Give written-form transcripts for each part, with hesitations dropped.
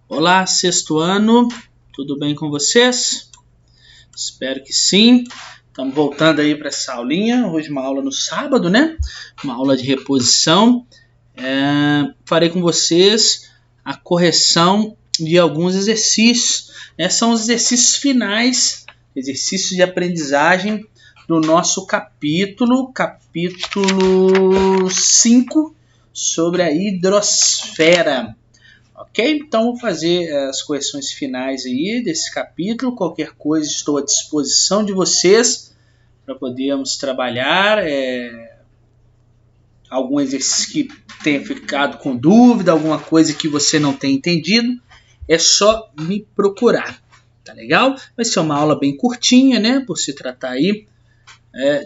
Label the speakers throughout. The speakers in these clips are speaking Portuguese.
Speaker 1: Olá, sexto ano, tudo bem com vocês? Espero que sim. Estamos voltando aí para essa aulinha, hoje uma aula no sábado, né? Uma aula de reposição. Farei com vocês a correção de alguns exercícios. São os exercícios finais, exercícios de aprendizagem do nosso capítulo 5, sobre a hidrosfera. Ok? Então vou fazer as correções finais aí desse capítulo. Qualquer coisa estou à disposição de vocês para podermos trabalhar. Algum exercício que tenha ficado com dúvida, alguma coisa que você não tenha entendido, é só me procurar. Tá legal? Vai ser uma aula bem curtinha, né? Por se tratar aí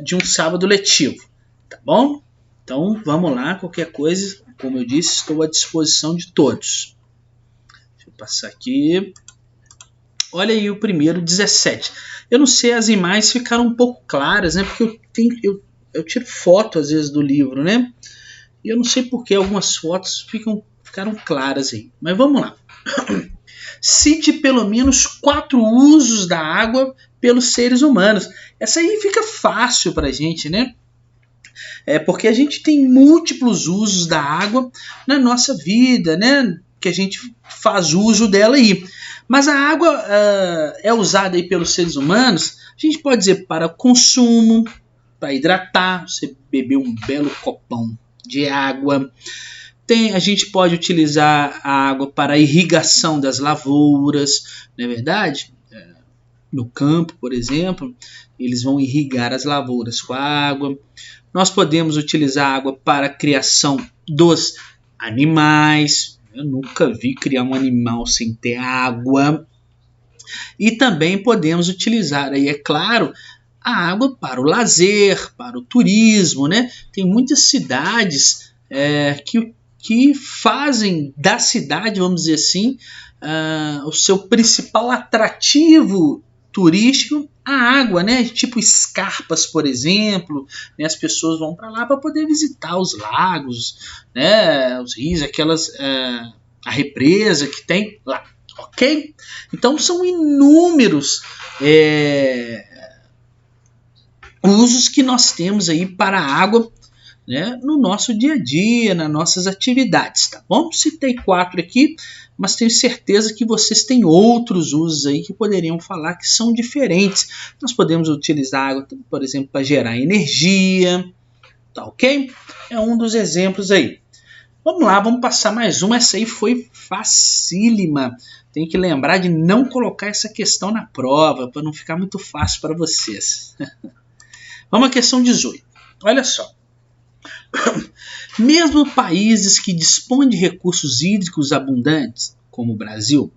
Speaker 1: de um sábado letivo. Tá bom? Então vamos lá. Qualquer coisa, como eu disse, estou à disposição de todos. Passar aqui. Olha aí o primeiro, 17. Eu não sei, as imagens ficaram um pouco claras, né? Porque eu tiro foto às vezes do livro, né? E eu não sei porque algumas fotos ficaram claras aí. Mas vamos lá. Cite pelo menos 4 usos da água pelos seres humanos. Essa aí fica fácil pra gente, né? Porque a gente tem múltiplos usos da água na nossa vida, né? Que a gente faz uso dela aí. Mas a água é usada aí pelos seres humanos, a gente pode dizer para consumo, para hidratar, você beber um belo copão de água. A gente pode utilizar a água para a irrigação das lavouras, não é verdade? No campo, por exemplo, eles vão irrigar as lavouras com a água. Nós podemos utilizar a água para a criação dos animais. Eu nunca vi criar um animal sem ter água. E também podemos utilizar, aí, é claro, a água para o lazer, para o turismo, né? Tem muitas cidades que fazem da cidade, vamos dizer assim, o seu principal atrativo turístico, a água, né? Tipo escarpas, por exemplo, né? As pessoas vão para lá para poder visitar os lagos, né? Os rios, a represa que tem lá, ok? Então são inúmeros usos que nós temos aí para a água, né? No nosso dia a dia, nas nossas atividades, tá bom? Citei 4 aqui, mas tenho certeza que vocês têm outros usos aí que poderiam falar que são diferentes. Nós podemos utilizar a água, por exemplo, para gerar energia, tá ok? É um dos exemplos aí. Vamos lá, vamos passar mais uma. Essa aí foi facílima. Tem que lembrar de não colocar essa questão na prova, para não ficar muito fácil para vocês. Vamos à questão 18. Olha só. Mesmo países que dispõem de recursos hídricos abundantes, como o Brasil,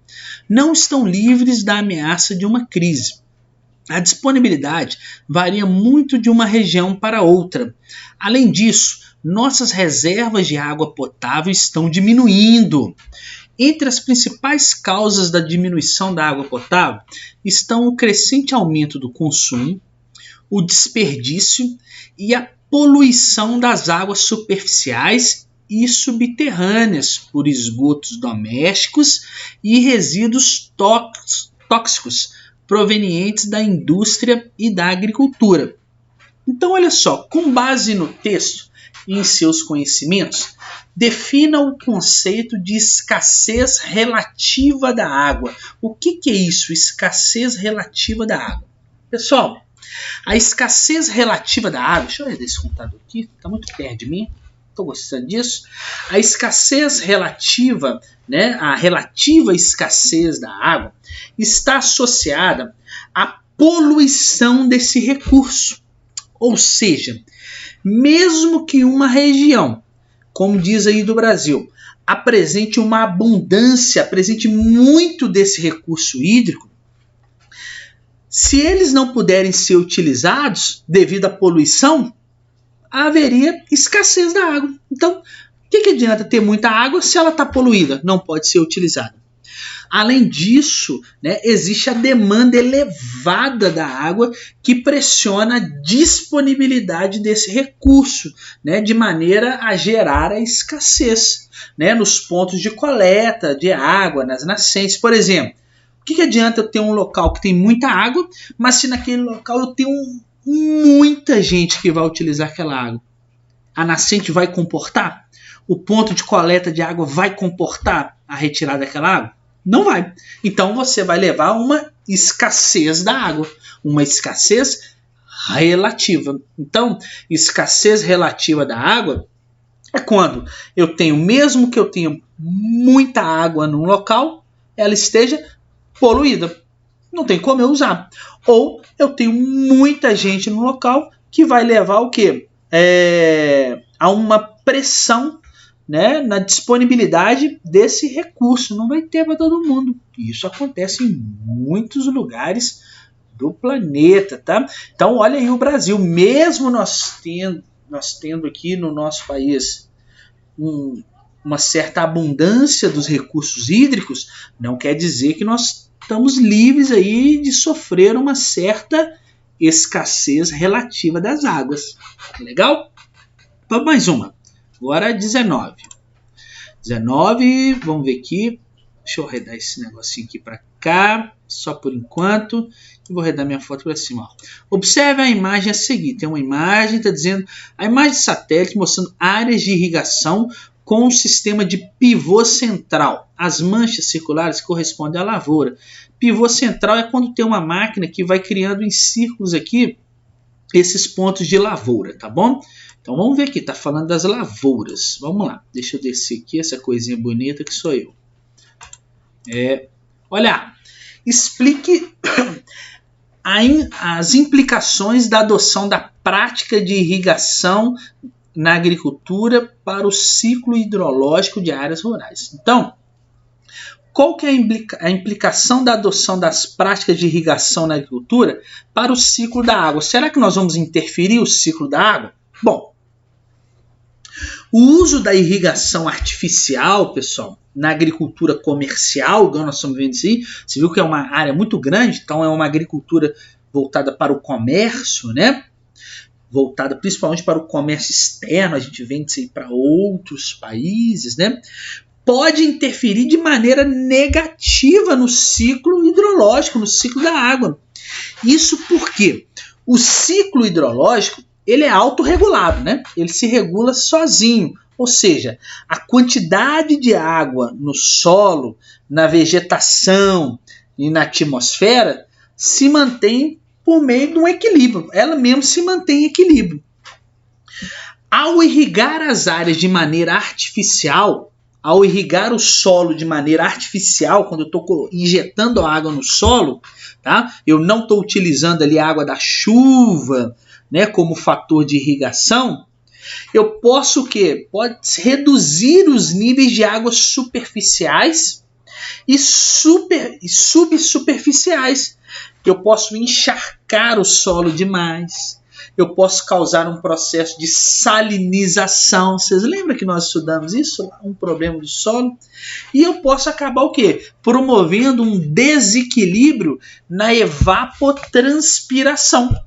Speaker 1: não estão livres da ameaça de uma crise. A disponibilidade varia muito de uma região para outra. Além disso, nossas reservas de água potável estão diminuindo. Entre as principais causas da diminuição da água potável estão o crescente aumento do consumo, o desperdício e a poluição das águas superficiais e subterrâneas por esgotos domésticos e resíduos tóxicos provenientes da indústria e da agricultura. Então, olha só, com base no texto e em seus conhecimentos, defina o conceito de escassez relativa da água. O que é isso, escassez relativa da água? Pessoal, a escassez relativa da água, deixa eu ver esse computador aqui, está muito perto de mim, estou gostando disso. A escassez relativa, né, a relativa escassez da água, está associada à poluição desse recurso. Ou seja, mesmo que uma região, como diz aí do Brasil, apresente uma abundância, apresente muito desse recurso hídrico, se eles não puderem ser utilizados devido à poluição, haveria escassez da água. Então, o que adianta ter muita água se ela está poluída? Não pode ser utilizada. Além disso, né, existe a demanda elevada da água que pressiona a disponibilidade desse recurso, né, de maneira a gerar a escassez. né, nos pontos de coleta de água, nas nascentes, por exemplo. O que adianta eu ter um local que tem muita água, mas se naquele local eu tenho muita gente que vai utilizar aquela água? A nascente vai comportar? O ponto de coleta de água vai comportar a retirada daquela água? Não vai. Então você vai levar uma escassez da água, uma escassez relativa. Então, escassez relativa da água é quando eu tenho, mesmo que eu tenha muita água num local, ela esteja poluída. Não tem como eu usar. Ou eu tenho muita gente no local que vai levar o quê? A uma pressão, né, na disponibilidade desse recurso. Não vai ter para todo mundo. Isso acontece em muitos lugares do planeta, tá? Então olha aí o Brasil, mesmo nós tendo aqui no nosso país uma certa abundância dos recursos hídricos, não quer dizer que nós estamos livres aí de sofrer uma certa escassez relativa das águas. Legal? Vamos mais uma. Agora 19. 19, vamos ver aqui. Deixa eu arredar esse negocinho aqui para cá, só por enquanto. E vou arredar minha foto para cima. Ó. Observe a imagem a seguir. Tem uma imagem, está dizendo a imagem de satélite mostrando áreas de irrigação com um sistema de pivô central. As manchas circulares correspondem à lavoura. Pivô central é quando tem uma máquina que vai criando em círculos aqui esses pontos de lavoura, tá bom? Então vamos ver aqui, está falando das lavouras. Vamos lá, deixa eu descer aqui essa coisinha bonita que sou eu. Olha, explique as implicações da adoção da prática de irrigação na agricultura para o ciclo hidrológico de áreas rurais. Então, qual que é a implicação da adoção das práticas de irrigação na agricultura para o ciclo da água? Será que nós vamos interferir o ciclo da água? Bom, o uso da irrigação artificial, pessoal, na agricultura comercial, igual nós estamos vendo aí, você viu que é uma área muito grande, então é uma agricultura voltada para o comércio, né? Voltada principalmente para o comércio externo, a gente vende isso aí para outros países, né? Pode interferir de maneira negativa no ciclo hidrológico, no ciclo da água. Isso porque o ciclo hidrológico ele é autorregulado, né? Ele se regula sozinho, ou seja, a quantidade de água no solo, na vegetação e na atmosfera se mantém por meio de um equilíbrio. Ela mesmo se mantém em equilíbrio. Ao irrigar as áreas de maneira artificial, ao irrigar o solo de maneira artificial, quando eu estou injetando a água no solo, tá? Eu não estou utilizando ali a água da chuva, né, como fator de irrigação, eu posso o quê? Pode reduzir os níveis de águas superficiais e subsuperficiais. Eu posso encharcar o solo demais. Eu posso causar um processo de salinização. Vocês lembram que nós estudamos isso? Um problema do solo. E eu posso acabar o quê? Promovendo um desequilíbrio na evapotranspiração.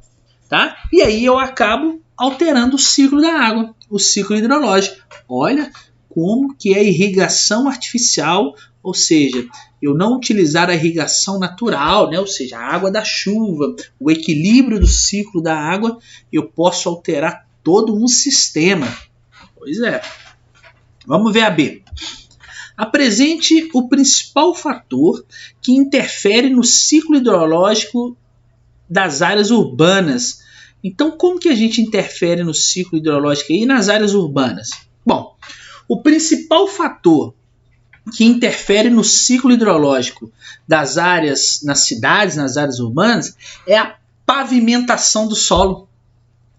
Speaker 1: Tá? E aí eu acabo alterando o ciclo da água, o ciclo hidrológico. Olha como que é a irrigação artificial, ou seja, eu não utilizar a irrigação natural, né? Ou seja, a água da chuva, o equilíbrio do ciclo da água, eu posso alterar todo um sistema. Pois é. Vamos ver a B. Apresente o principal fator que interfere no ciclo hidrológico das áreas urbanas. Então, como que a gente interfere no ciclo hidrológico e nas áreas urbanas? Bom, o principal fator que interfere no ciclo hidrológico das áreas nas cidades, nas áreas urbanas, é a pavimentação do solo.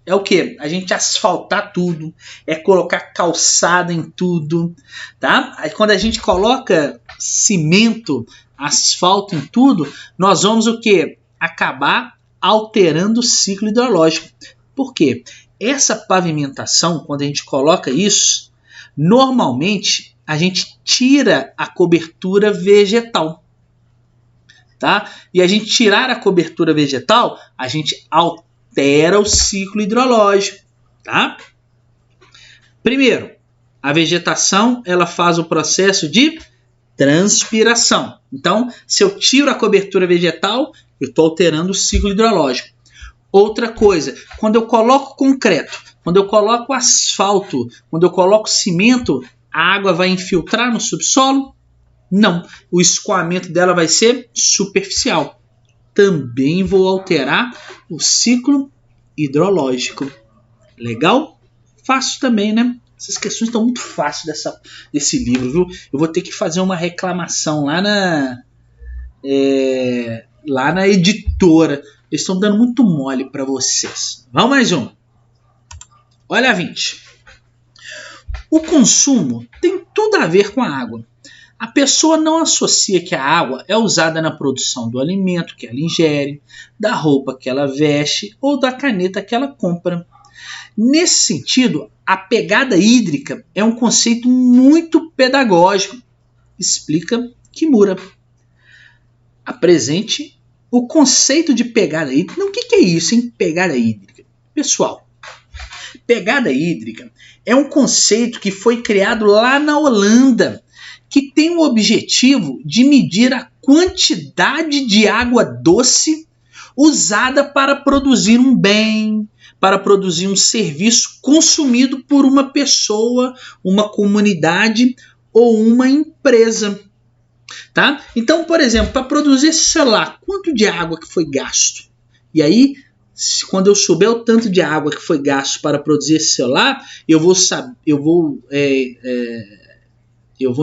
Speaker 1: É o quê? A gente asfaltar tudo, é colocar calçada em tudo, tá? Aí, quando a gente coloca cimento, asfalto em tudo, nós vamos o quê? Acabar alterando o ciclo hidrológico. Por quê? Essa pavimentação, quando a gente coloca isso, normalmente a gente tira a cobertura vegetal. Tá? E a gente tirar a cobertura vegetal, a gente altera o ciclo hidrológico. Tá? Primeiro, A vegetação, ela faz o processo de transpiração. Então, se eu tiro a cobertura vegetal, eu estou alterando o ciclo hidrológico. Outra coisa, quando eu coloco concreto, quando eu coloco asfalto, quando eu coloco cimento, a água vai infiltrar no subsolo? Não. O escoamento dela vai ser superficial. Também vou alterar o ciclo hidrológico. Legal? Fácil também, né? Essas questões estão muito fáceis desse livro, viu? Eu vou ter que fazer uma reclamação lá na editora. Eles estão dando muito mole para vocês. Vamos mais um. Olha a 20. O consumo tem tudo a ver com a água. A pessoa não associa que a água é usada na produção do alimento que ela ingere, da roupa que ela veste ou da caneta que ela compra. Nesse sentido, a pegada hídrica é um conceito muito pedagógico. Explica Kimura. Apresente o conceito de pegada hídrica. Não, o que é isso, hein? Pegada hídrica. Pessoal, pegada hídrica é um conceito que foi criado lá na Holanda, que tem o objetivo de medir a quantidade de água doce usada para produzir um bem, para produzir um serviço consumido por uma pessoa, uma comunidade ou uma empresa. Tá? Então, por exemplo, para produzir esse celular, quanto de água que foi gasto? E aí, quando eu souber o tanto de água que foi gasto para produzir esse celular, eu vou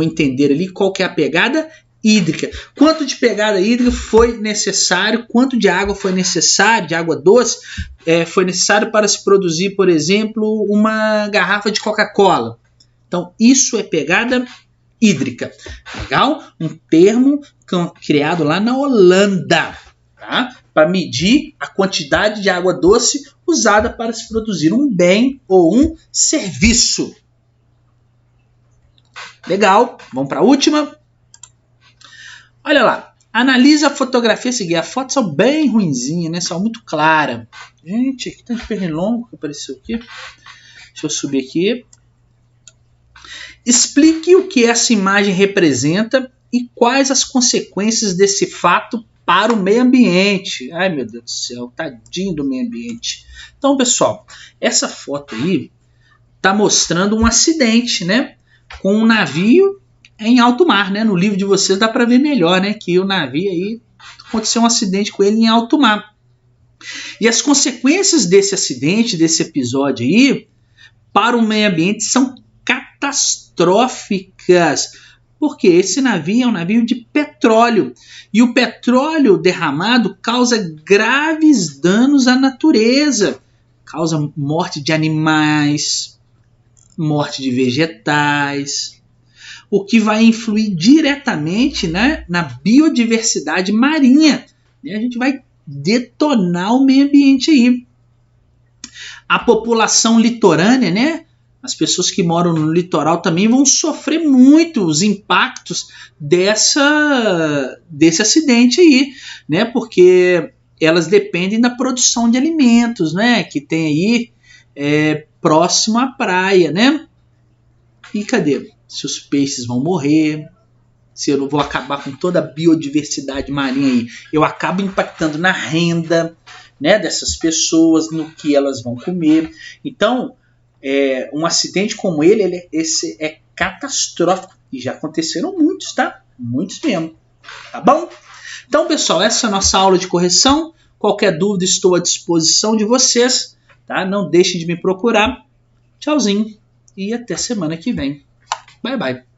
Speaker 1: entender ali qual que é a pegada hídrica. Quanto de pegada hídrica foi necessário, quanto de água foi necessário, de água doce, foi necessário para se produzir, por exemplo, uma garrafa de Coca-Cola. Então, isso é pegada hídrica. Legal? Um termo criado lá na Holanda, tá? Para medir a quantidade de água doce usada para se produzir um bem ou um serviço. Legal, vamos para a última. Olha lá, analisa a fotografia a seguir. As fotos são bem ruinzinhas, né? São muito claras. Gente, aqui tem de pernilongo que apareceu aqui. Deixa eu subir aqui. Explique o que essa imagem representa e quais as consequências desse fato para o meio ambiente. Ai, meu Deus do céu, tadinho do meio ambiente. Então, pessoal, essa foto aí está mostrando um acidente, né? Com um navio em alto mar, né? No livro de vocês dá para ver melhor, né? Que o navio aí aconteceu um acidente com ele em alto mar. E as consequências desse acidente, desse episódio aí, para o meio ambiente são catastróficas. Porque esse navio é um navio de petróleo. E o petróleo derramado causa graves danos à natureza. Causa morte de animais, morte de vegetais, o que vai influir diretamente, né, na biodiversidade marinha. E a gente vai detonar o meio ambiente aí. A população litorânea, né, as pessoas que moram no litoral também vão sofrer muito os impactos desse acidente aí, né, porque elas dependem da produção de alimentos, né, que tem aí próximo à praia, né? E cadê? Se os peixes vão morrer, se eu não vou acabar com toda a biodiversidade marinha aí, eu acabo impactando na renda, né, dessas pessoas, no que elas vão comer. Então, um acidente como esse é catastrófico. E já aconteceram muitos, tá? Muitos mesmo. Tá bom? Então, pessoal, essa é a nossa aula de correção. Qualquer dúvida, estou à disposição de vocês. Tá? Não deixem de me procurar. Tchauzinho e até semana que vem. Bye, bye.